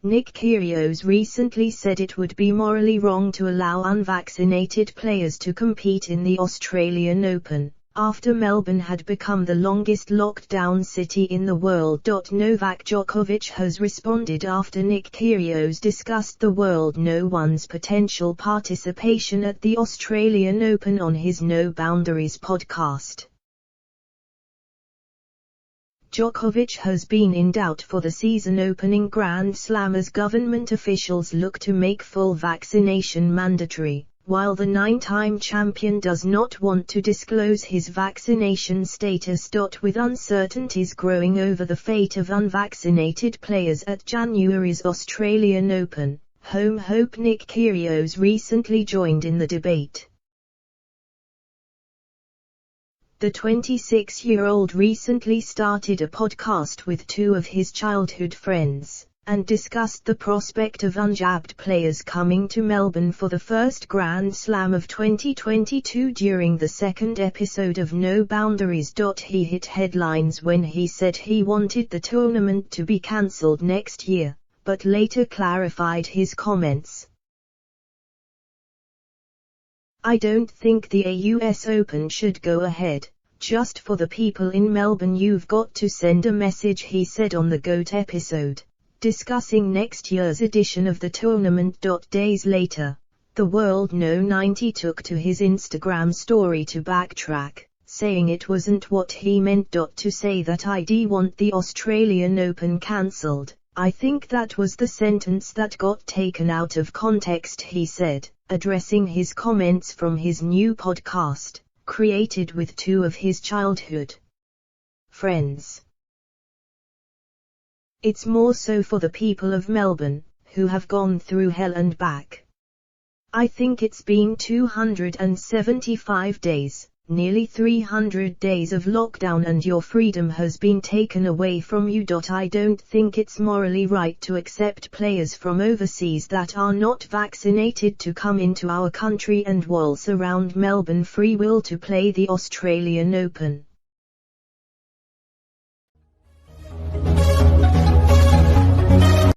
Nick Kyrgios recently said it would be morally wrong to allow unvaccinated players to compete in the Australian Open, after Melbourne had become the longest locked-down city in the world. Novak Djokovic has responded after Nick Kyrgios discussed the world no one's potential participation at the Australian Open on his No Boundaries podcast. Djokovic has been in doubt for the season-opening Grand Slam as government officials look to make full vaccination mandatory, while the 9-time champion does not want to disclose his vaccination status. With uncertainties growing over the fate of unvaccinated players at January's Australian Open, home hope Nick Kyrgios recently joined in the debate. The 26-year-old recently started a podcast with two of his childhood friends, and discussed the prospect of unjabbed players coming to Melbourne for the first Grand Slam of 2022 during the second episode of No Boundaries. He hit headlines when he said he wanted the tournament to be cancelled next year, but later clarified his comments. "I don't think the US Open should go ahead. Just for the people in Melbourne you've got to send a message," he said on the GOAT episode, discussing next year's edition of the tournament. Days later, the World No 90 took to his Instagram story to backtrack, saying it wasn't what he meant. To say that I'd want the Australian Open cancelled, I think that was the sentence that got taken out of context, he said, addressing his comments from his new podcast, created with two of his childhood friends. "It's more so for the people of Melbourne, who have gone through hell and back. I think it's been 275 days, nearly 300 days of lockdown, and your freedom has been taken away from you. I don't think it's morally right to accept players from overseas that are not vaccinated to come into our country and waltz around Melbourne free will to play the Australian Open."